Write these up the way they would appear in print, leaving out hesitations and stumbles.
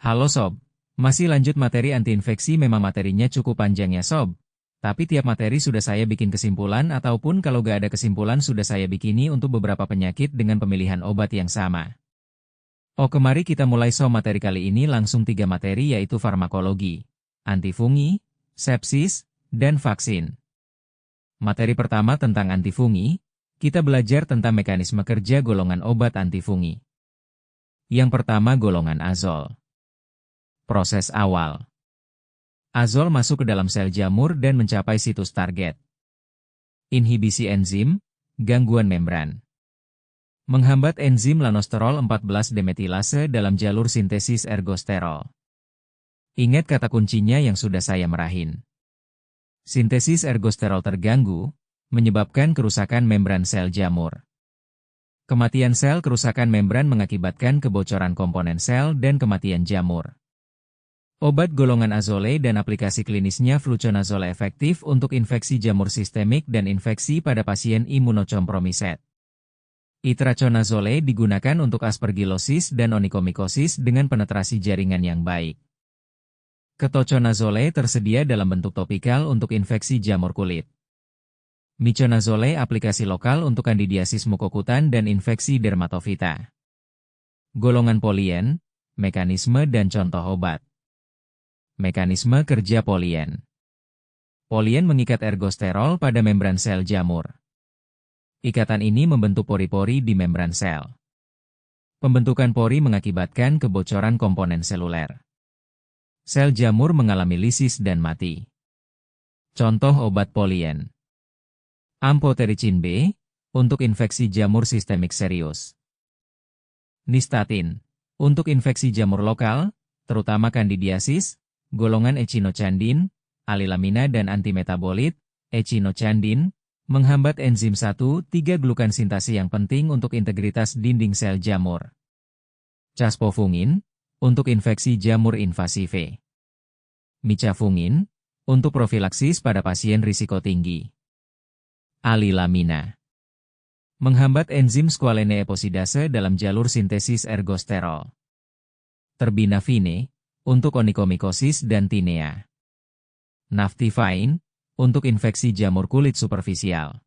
Halo Sob, masih lanjut materi antiinfeksi. Memang materinya cukup panjang ya Sob. Tapi tiap materi sudah saya bikin kesimpulan ataupun kalau gak ada kesimpulan sudah saya bikini untuk beberapa penyakit dengan pemilihan obat yang sama. Oke, mari kita mulai Sob. Materi kali ini langsung 3 materi yaitu farmakologi, antifungi, sepsis, dan vaksin. Materi pertama tentang antifungi, kita belajar tentang mekanisme kerja golongan obat antifungi. Yang pertama golongan azol. Proses awal. Azol masuk ke dalam sel jamur dan mencapai situs target. Inhibisi enzim, gangguan membran. Menghambat enzim lanosterol 14-demetilase dalam jalur sintesis ergosterol. Ingat kata kuncinya yang sudah saya merahin. Sintesis ergosterol terganggu, menyebabkan kerusakan membran sel jamur. Kematian sel. Kerusakan membran mengakibatkan kebocoran komponen sel dan kematian jamur. Obat golongan azole dan aplikasi klinisnya fluconazole efektif untuk infeksi jamur sistemik dan infeksi pada pasien imunokompromiset. Itraconazole digunakan untuk aspergilosis dan onikomikosis dengan penetrasi jaringan yang baik. Ketoconazole tersedia dalam bentuk topikal untuk infeksi jamur kulit. Miconazole aplikasi lokal untuk kandidiasis mukokutan dan infeksi dermatofita. Golongan polien, mekanisme dan contoh obat. Mekanisme kerja polien. Polien mengikat ergosterol pada membran sel jamur. Ikatan ini membentuk pori-pori di membran sel. Pembentukan pori mengakibatkan kebocoran komponen seluler. Sel jamur mengalami lisis dan mati. Contoh obat polien. Amphotericin B, untuk infeksi jamur sistemik serius. Nystatin, untuk infeksi jamur lokal, terutama kandidiasis, golongan echinocandin, alilamina dan antimetabolit, echinocandin, menghambat enzim 1,3-glukansintase yang penting untuk integritas dinding sel jamur. Caspofungin, untuk infeksi jamur invasive. Micafungin, untuk profilaksis pada pasien risiko tinggi. Alilamina, menghambat enzim squalene epoxidase dalam jalur sintesis ergosterol. Terbinafine, untuk onikomikosis dan tinea. Naftifain, untuk infeksi jamur kulit superficial.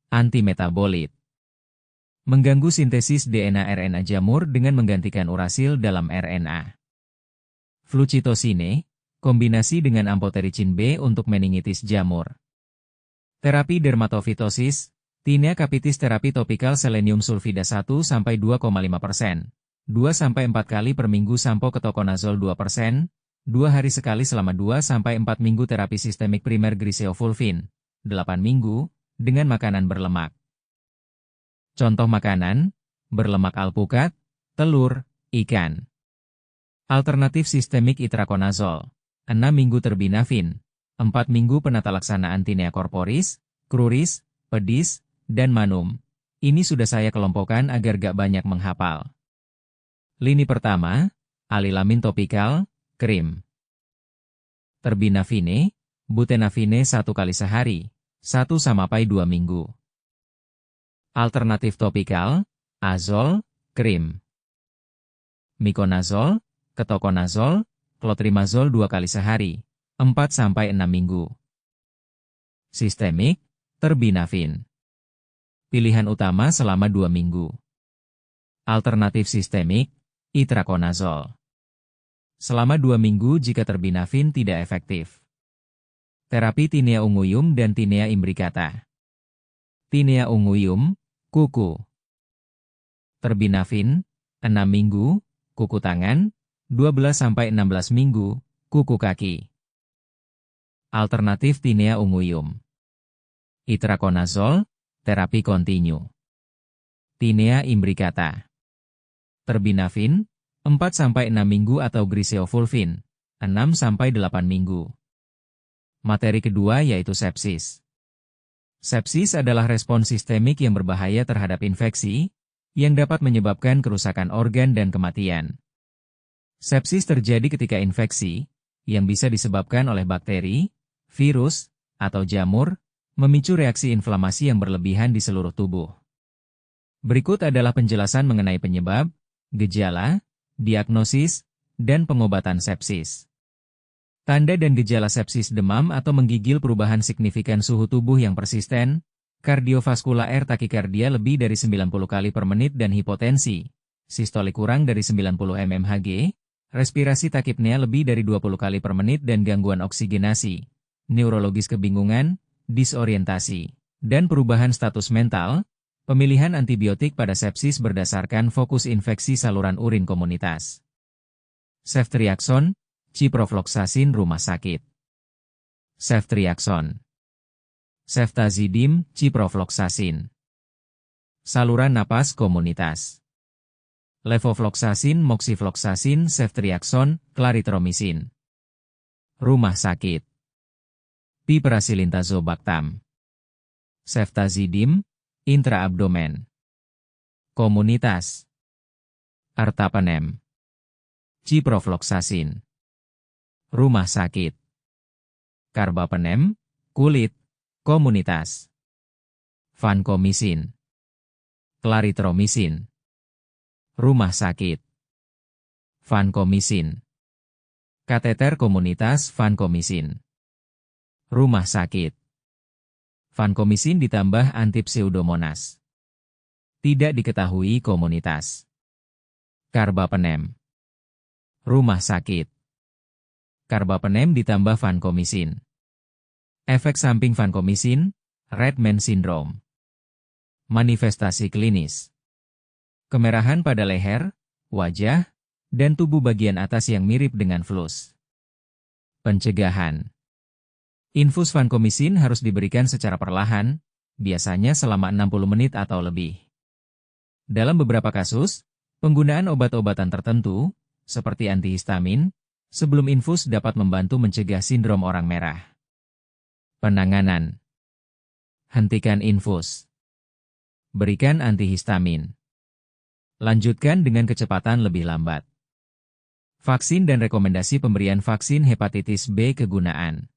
Antimetabolit, mengganggu sintesis DNA-RNA jamur dengan menggantikan urasil dalam RNA. Flucitosine, kombinasi dengan amphotericin B untuk meningitis jamur. Terapi dermatofitosis, tinea capitis terapi topikal selenium sulfida 1-2,5%. 2-4 kali per minggu sampo ketoconazole 2%, 2 hari sekali selama 2-4 minggu terapi sistemik primer griseofulvin, 8 minggu, dengan makanan berlemak. Contoh makanan, berlemak alpukat, telur, ikan. Alternatif sistemik itraconazole, 6 minggu terbinafin, 4 minggu penata laksanaan tinea corporis, cruris, pedis, dan manum. Ini sudah saya kelompokkan agar gak banyak menghafal. Lini pertama, alilamin topikal, krim. Terbinafine, butenafine 1 kali sehari, 1-2 minggu. Alternatif topikal, azol, krim. Miconazole, ketoconazole, clotrimazole 2 kali sehari, 4-6 minggu. Sistemik, terbinafin. Pilihan utama selama 2 minggu. Alternatif sistemik, itraconazole. Selama 2 minggu jika terbinafin tidak efektif. Terapi tinea unguium dan tinea imbricata. Tinea unguium, kuku. Terbinafin, 6 minggu, kuku tangan, 12-16 minggu, kuku kaki. Alternatif tinea unguium. Itraconazole, terapi kontinu. Tinea imbricata. Terbinafin, 4-6 minggu atau griseofulvin, 6-8 minggu. Materi kedua yaitu sepsis. Sepsis adalah respons sistemik yang berbahaya terhadap infeksi, yang dapat menyebabkan kerusakan organ dan kematian. Sepsis terjadi ketika infeksi, yang bisa disebabkan oleh bakteri, virus, atau jamur, memicu reaksi inflamasi yang berlebihan di seluruh tubuh. Berikut adalah penjelasan mengenai penyebab, gejala, diagnosis, dan pengobatan sepsis. Tanda dan gejala sepsis: demam atau menggigil, perubahan signifikan suhu tubuh yang persisten, kardiovaskular takikardia lebih dari 90 kali per menit dan hipotensi, sistolik kurang dari 90 mmHg, respirasi takipnea lebih dari 20 kali per menit dan gangguan oksigenasi, neurologis, kebingungan, disorientasi, dan perubahan status mental. Pemilihan antibiotik pada sepsis berdasarkan fokus infeksi saluran urin komunitas. Ceftriaxone, ciprofloxacin rumah sakit. Ceftriaxone. Ceftazidime, ciprofloxacin. Saluran napas komunitas. Levofloxacin, moxifloxacin, ceftriaxone, clarithromycin. Rumah sakit. Piperacillin-tazobactam. Ceftazidime, intraabdomen. Komunitas. Artapenem. Ciprofloxacin. Rumah sakit. Carbapenem, kulit, komunitas. Vancomycin. Clarithromycin. Rumah sakit. Vancomycin. Kateter komunitas, vancomycin. Rumah sakit. Vancomycin ditambah antipseudomonas. Tidak diketahui komunitas. Carbapenem. Rumah sakit. Carbapenem ditambah vancomycin. Efek samping vancomycin, Redman syndrome. Manifestasi klinis. Kemerahan pada leher, wajah, dan tubuh bagian atas yang mirip dengan flus. Pencegahan. Infus vancomycin harus diberikan secara perlahan, biasanya selama 60 menit atau lebih. Dalam beberapa kasus, penggunaan obat-obatan tertentu, seperti antihistamin, sebelum infus dapat membantu mencegah sindrom orang merah. Penanganan. Hentikan infus. Berikan antihistamin. Lanjutkan dengan kecepatan lebih lambat. Vaksin dan rekomendasi pemberian vaksin hepatitis B. Kegunaan.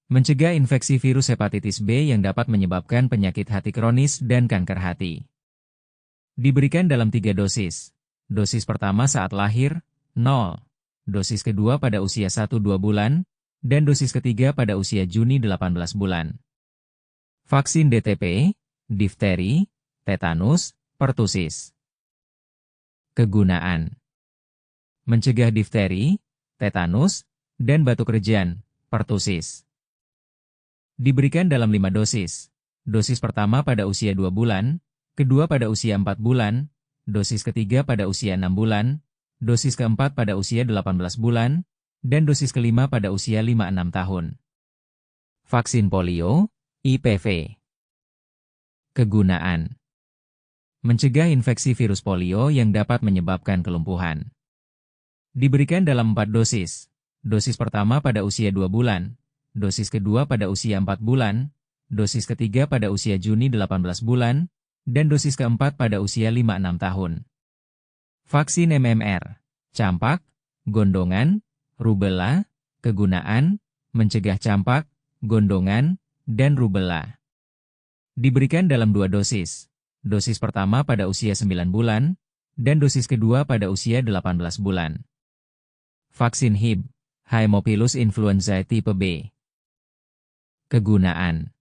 Mencegah infeksi virus hepatitis B yang dapat menyebabkan penyakit hati kronis dan kanker hati. Diberikan dalam 3 dosis. Dosis pertama saat lahir, 0. Dosis kedua pada usia 1-2 bulan, dan dosis ketiga pada usia Juni 18 bulan. Vaksin DTP, difteri, tetanus, pertusis. Kegunaan. Mencegah difteri, tetanus, dan batuk rejan, pertusis. Diberikan dalam 5 dosis. Dosis pertama pada usia 2 bulan, kedua pada usia 4 bulan, dosis ketiga pada usia 6 bulan, dosis keempat pada usia 18 bulan, dan dosis kelima pada usia 5-6 tahun. Vaksin polio, IPV. Kegunaan. Mencegah infeksi virus polio yang dapat menyebabkan kelumpuhan. Diberikan dalam 4 dosis. Dosis pertama pada usia 2 bulan, dosis kedua pada usia 4 bulan, dosis ketiga pada usia Juni 18 bulan, dan dosis keempat pada usia 5-6 tahun. Vaksin MMR, campak, gondongan, rubella. Kegunaan, mencegah campak, gondongan, dan rubella. Diberikan dalam 2 dosis. Dosis pertama pada usia 9 bulan, dan dosis kedua pada usia 18 bulan. Vaksin Hib, Haemophilus influenzae tipe B. Kegunaan.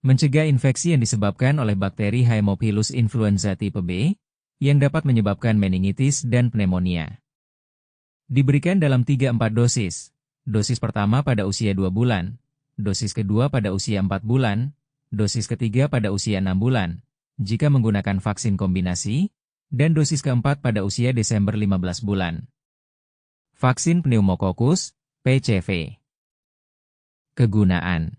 Mencegah infeksi yang disebabkan oleh bakteri Haemophilus influenzae tipe B, yang dapat menyebabkan meningitis dan pneumonia. Diberikan dalam 3-4 dosis. Dosis pertama pada usia 2 bulan, dosis kedua pada usia 4 bulan, dosis ketiga pada usia 6 bulan, jika menggunakan vaksin kombinasi, dan dosis keempat pada usia Desember 15 bulan. Vaksin pneumokokus, PCV. Kegunaan.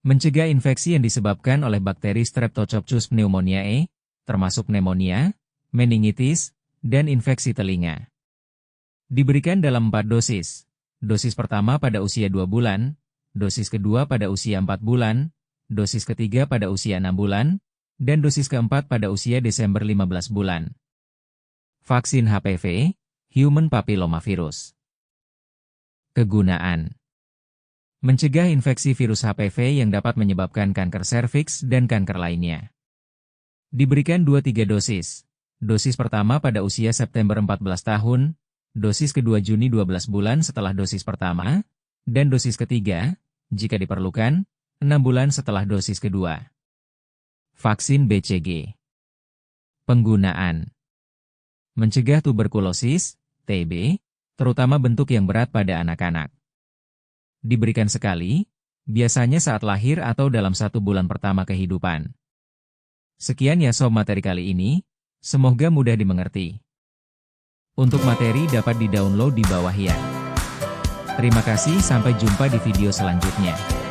Mencegah infeksi yang disebabkan oleh bakteri Streptococcus pneumoniae, termasuk pneumonia, meningitis, dan infeksi telinga. Diberikan dalam 4 dosis. Dosis pertama pada usia 2 bulan, dosis kedua pada usia 4 bulan, dosis ketiga pada usia 6 bulan, dan dosis keempat pada usia Desember 15 bulan. Vaksin HPV, Human Papillomavirus. Kegunaan. Mencegah infeksi virus HPV yang dapat menyebabkan kanker serviks dan kanker lainnya. Diberikan 2-3 dosis. Dosis pertama pada usia September 14 tahun, dosis kedua Juni 12 bulan setelah dosis pertama, dan dosis ketiga, jika diperlukan, 6 bulan setelah dosis kedua. Vaksin BCG. Penggunaan. Mencegah tuberkulosis, TB, terutama bentuk yang berat pada anak-anak. Diberikan sekali, biasanya saat lahir atau dalam 1 bulan pertama kehidupan. Sekian ya sob materi kali ini, semoga mudah dimengerti. Untuk materi dapat di-download di bawah ya. Terima kasih, sampai jumpa di video selanjutnya.